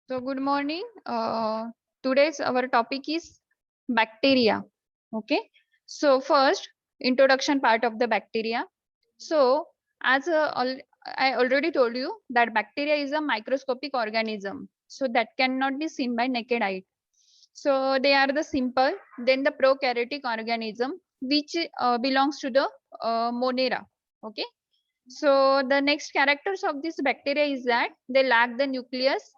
So good morning. Today's our topic is bacteria. Okay. So first introduction part of the bacteria. So I already told you that bacteria is a microscopic organism. So that cannot be seen by naked eye. So they are the simple, then the prokaryotic organism which belongs to the Monera. Okay. So the next characters of this bacteria is that they lack the nucleus.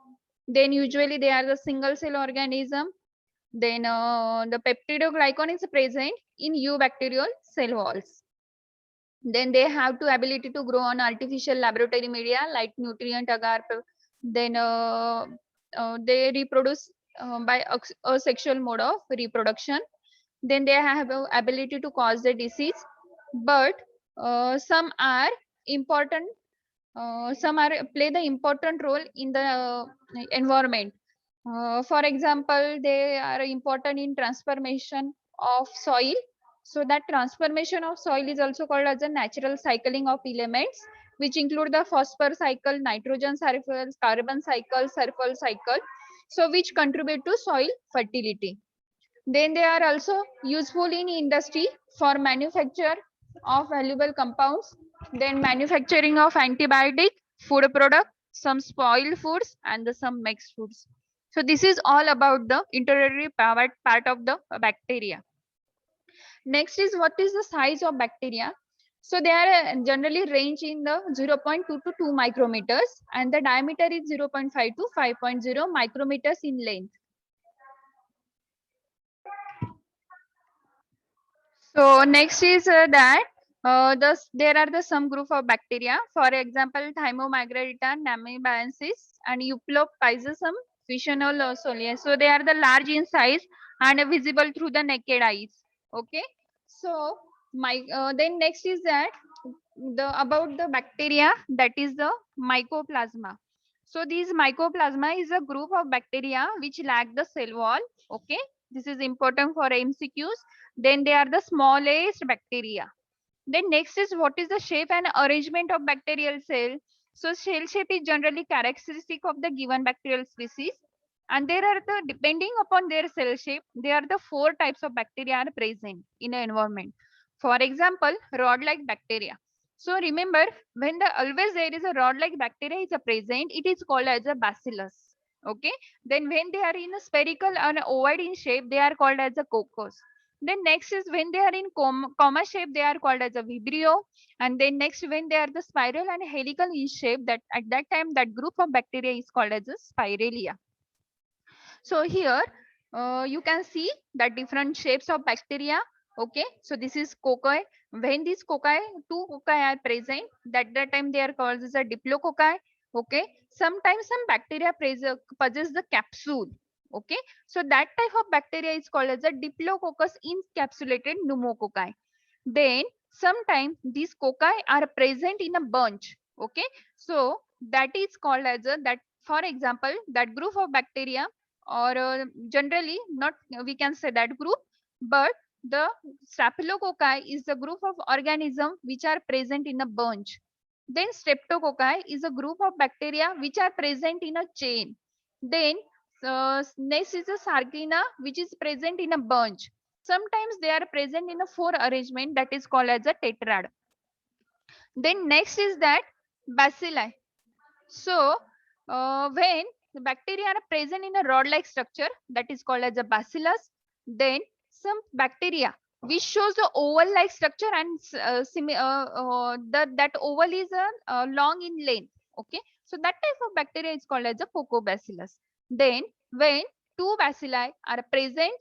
Then usually they are the single cell organism. Then the peptidoglycan is present in eubacterial cell walls. Then they have to ability to grow on artificial laboratory media like nutrient agar. Then they reproduce by asexual mode of reproduction. Then they have a ability to cause the disease, but some are important, some are play the important role in the environment. For example, they are important in transformation of soil. So that transformation of soil is also called as a natural cycling of elements, which include the phosphorus cycle, nitrogen cycle, carbon cycle, sulfur cycle, so which contribute to soil fertility. Then they are also useful in industry for manufacture of valuable compounds, then manufacturing of antibiotic, food product, some spoiled foods and some mixed foods. So this is all about the introductory part of the bacteria. Next is what is the size of bacteria. So they are generally range in the 0.2 to 2 micrometers and the diameter is 0.5 to 5.0 micrometers in length. So next is that there are the some group of bacteria. For example, Thymomargarita, Namibiensis, and Euplopisum fissionolsolia. So they are the large in size and visible through the naked eyes. Okay. So then next is that the about the bacteria, that is the mycoplasma. So these mycoplasma is a group of bacteria which lack the cell wall. Okay. This is important for MCQs. Then they are the smallest bacteria. Then next is what is the shape and arrangement of bacterial cell. So cell shape is generally characteristic of the given bacterial species, and there are the depending upon their cell shape, there are the four types of bacteria are present in an environment. For example, rod-like bacteria. So remember, when the always there is a rod-like bacteria is a present, it is called as a bacillus. Okay. Then when they are in a spherical and ovoid in shape, they are called as a coccus. Then next is when they are in comma shape, they are called as a vibrio. And then next, when they are the spiral and helical in shape, that at that time that group of bacteria is called as a spiralia. So here you can see the different shapes of bacteria. Okay, so this is cocci. When these cocci, two cocci are present, that time they are called as a diplococci. Okay, sometimes some bacteria possess the capsule. Okay, so that type of bacteria is called as a diplococcus encapsulated pneumococci. Then sometimes these cocci are present in a bunch. Okay, so that is called as a that. For example, that group of bacteria, or generally not we can say that group, but the staphylococci is a group of organisms which are present in a bunch. Then streptococci is a group of bacteria which are present in a chain. Then next is a sargina which is present in a bunch. Sometimes they are present in a four arrangement, that is called as a tetrad. Then next is that bacilli. So when the bacteria are present in a rod-like structure, that is called as a bacillus. Then some bacteria which shows the oval-like structure and that oval is long in length. Okay, so that type of bacteria is called as a coccobacillus. Then when two bacilli are present,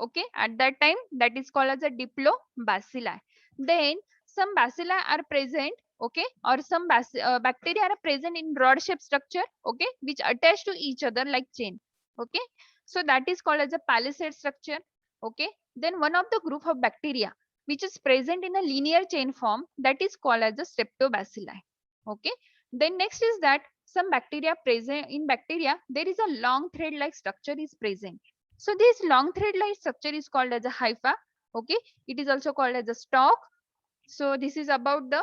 okay, at that time that is called as a diplobacilli. Then some bacilli are present, okay, or some bacteria are present in rod shaped structure, okay, which attach to each other like chain. Okay, so that is called as a palisade structure. Okay, then one of the group of bacteria which is present in a linear chain form, that is called as the streptobacilli. Okay, then next is that some bacteria present in bacteria, there is a long thread like structure is present. So this long thread like structure is called as a hypha. Okay, it is also called as a stalk. So this is about the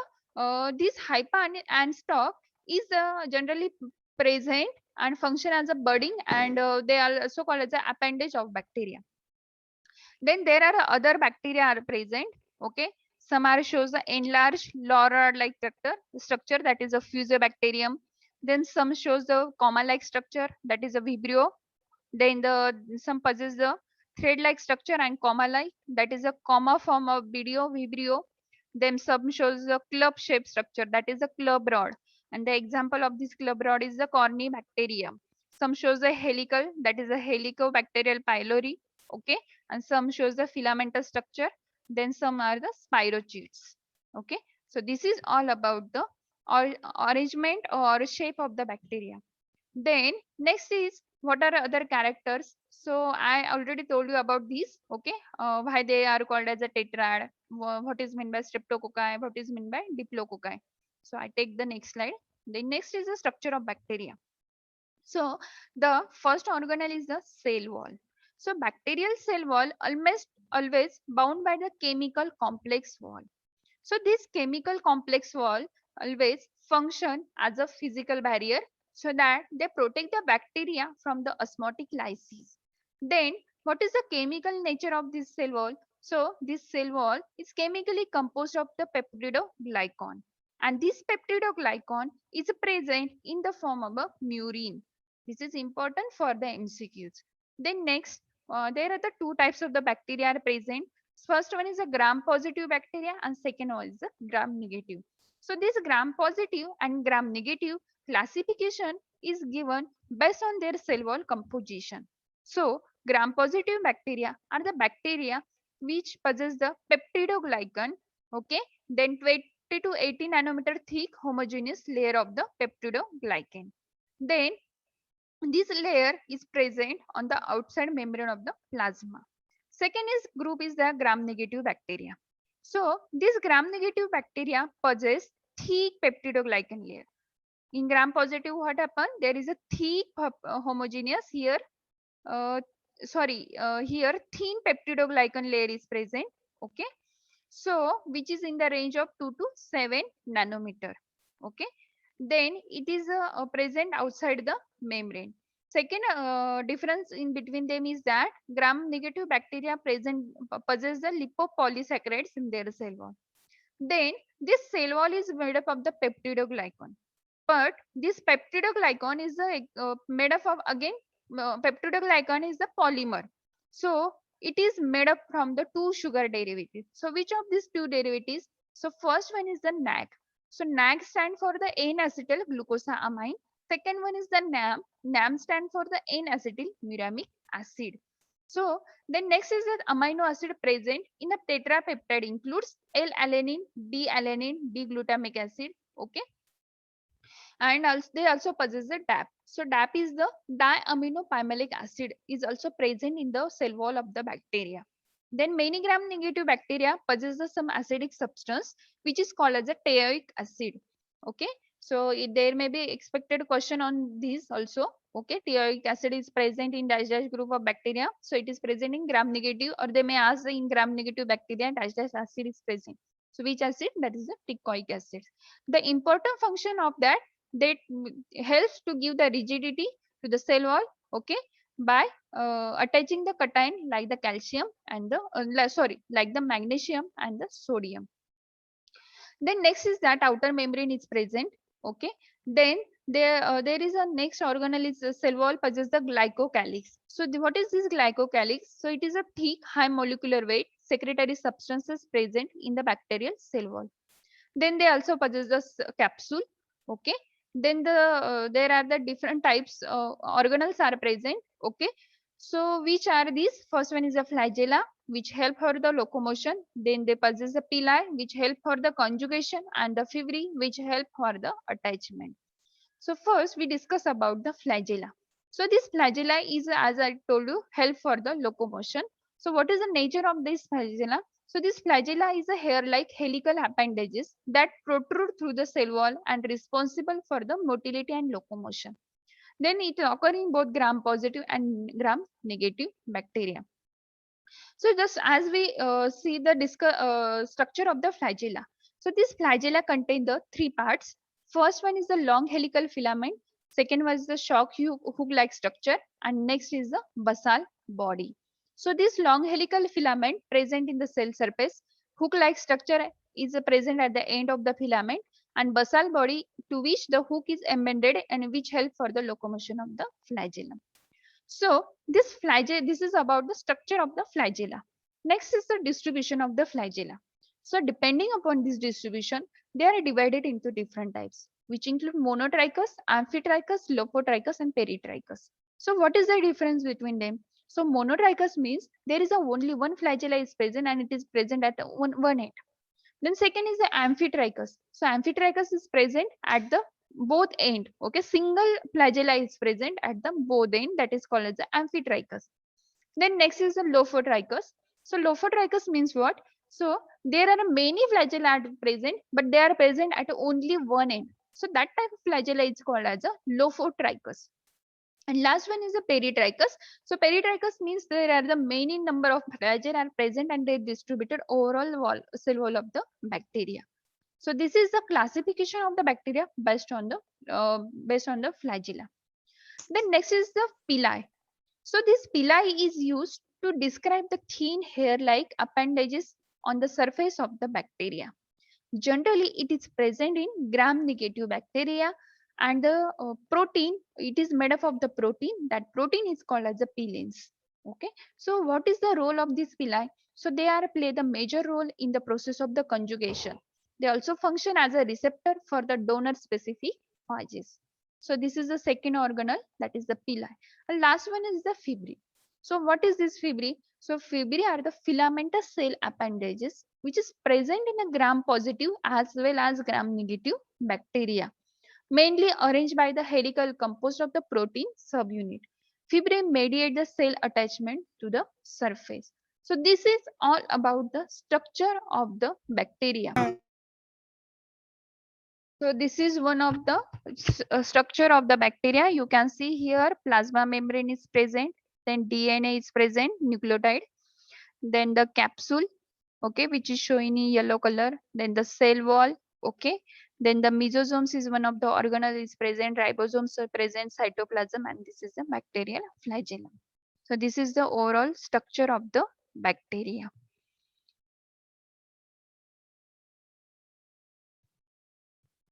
this hypha and stalk is generally present and function as a budding, and they are also called as the appendage of bacteria. Then there are other bacteria are present. Okay, some are shows the enlarged Laurard-like structure, that is a Fusobacterium. Then some shows the comma-like structure, that is a Vibrio. Then some possess the thread-like structure and comma-like, that is a comma form of Vibrio. Then some shows the club-shaped structure, that is a club rod. And the example of this club rod is the Corynebacterium. Some shows a helical, that is a Helicobacterial pylori. Okay, and some shows the filamentous structure. Then some are the spirochetes. Okay, so this is all about the arrangement or shape of the bacteria. Then next is what are other characters. So I already told you about these. Okay, why they are called as a tetrad, what is meant by streptococci, what is meant by diplococci. So I take the next slide. The next is the structure of bacteria. So the first organelle is the cell wall. So bacterial cell wall almost always bound by the chemical complex wall. So this chemical complex wall always function as a physical barrier so that they protect the bacteria from the osmotic lysis. Then what is the chemical nature of this cell wall? So this cell wall is chemically composed of the peptidoglycan, and this peptidoglycan is present in the form of a murine. This is important for the MCQs. Then next, there are the two types of the bacteria are present. First one is a gram positive bacteria and second one is a gram negative. So this gram positive and gram negative classification is given based on their cell wall composition. So gram positive bacteria are the bacteria which possess the peptidoglycan, okay, then 20 to 80 nanometer thick homogeneous layer of the peptidoglycan. Then this layer is present on the outside membrane of the plasma. Second is group is the gram negative bacteria. So this gram negative bacteria possess thick peptidoglycan layer. In gram positive, what happened? There is a thick homogeneous here. Here thin peptidoglycan layer is present. Okay. So which is in the range of 2 to 7 nanometer. Okay. Then it is present outside the membrane. Second difference in between them is that gram negative bacteria possess the lipopolysaccharides in their cell wall. Then this cell wall is made up of the peptidoglycan. But this peptidoglycan is made up of again peptidoglycan is the polymer. So it is made up from the two sugar derivatives. So which of these two derivatives? So first one is the NAG. So NAG stand for the N-acetyl glucosamine. Second one is the NAM. NAM stand for the N-acetylmuramic acid. So then next is that amino acid present in a tetrapeptide includes L-alanine, D-alanine, D-glutamic acid. Okay. And also they also possess the DAP. So DAP is the diaminopimelic acid is also present in the cell wall of the bacteria. Then many gram negative bacteria possesses some acidic substance which is called as a teichoic acid. Okay, so there may be expected question on this also. Okay, teichoic acid is present in dash dash group of bacteria, so it is present in gram negative, or they may ask in gram negative bacteria dash dash acid is present. So which acid? That is the teichoic acid. The important function of that helps to give the rigidity to the cell wall, okay, by attaching the cation like the calcium and the like the magnesium and the sodium. Then next is that outer membrane is present, okay. Then there is a next organelle is the cell wall possesses the glycocalyx. So what is this glycocalyx? So it is a thick high molecular weight secretory substances present in the bacterial cell wall. Then they also possess the capsule, okay. Then there are the different types organelles are present, okay. So which are these? First one is the flagella, which help for the locomotion. Then they possess the pili, which help for the conjugation, and the fibri, which help for the attachment. So first we discuss about the flagella. So this flagella is, as I told you, help for the locomotion. So what is the nature of this flagella? So this flagella is a hair-like helical appendages that protrude through the cell wall and responsible for the motility and locomotion. Then it occur in both gram positive and gram negative bacteria. So just as we see the structure of the flagella. So this flagella contain the three parts. First one is the long helical filament. Second was the shock hook-like structure, and next is the basal body. So this long helical filament present in the cell surface, hook-like structure is present at the end of the filament, and basal body to which the hook is embedded and which help for the locomotion of the flagellum. So this is about the structure of the flagella. Next is the distribution of the flagella. So depending upon this distribution, they are divided into different types, which include monotrichous, amphitrichous, lophotrichous, and peritrichous. So what is the difference between them? So monotrichous means there is only one flagella is present and it is present at one end. Then second is the amphitrichous. So amphitrichous is present at the both end. Okay, single flagella is present at the both end, that is called as the amphitrichous. Then next is the lophotrichous. So lophotrichous means what? So there are many flagella present, but they are present at only one end. So that type of flagella is called as a lophotrichous. And last one is the peritrichous. So peritrichous means there are the many number of flagella are present and they distributed overall cell wall of the bacteria. So this is the classification of the bacteria based on the flagella. Then next is the pili. So this pili is used to describe the thin hair-like appendages on the surface of the bacteria. Generally, it is present in gram-negative bacteria, and the protein, it is made up of the protein. That protein is called as the pilins. Okay. So what is the role of this pili? So they are play the major role in the process of the conjugation. They also function as a receptor for the donor-specific phages. So this is the second organelle, that is the pili. And last one is the fibri. So what is this fibri? So fibri are the filamentous cell appendages which is present in a gram-positive as well as gram-negative bacteria, mainly arranged by the helical composed of the protein subunit. Fibri mediate the cell attachment to the surface. So this is all about the structure of the bacteria. So this is one of the structure of the bacteria. You can see here plasma membrane is present, then DNA is present, nucleotide, then the capsule, okay, which is showing in yellow color, then the cell wall, okay, then the mesosomes is one of the organelle is present, ribosomes are present, cytoplasm, and this is the bacterial flagellum. So this is the overall structure of the bacteria.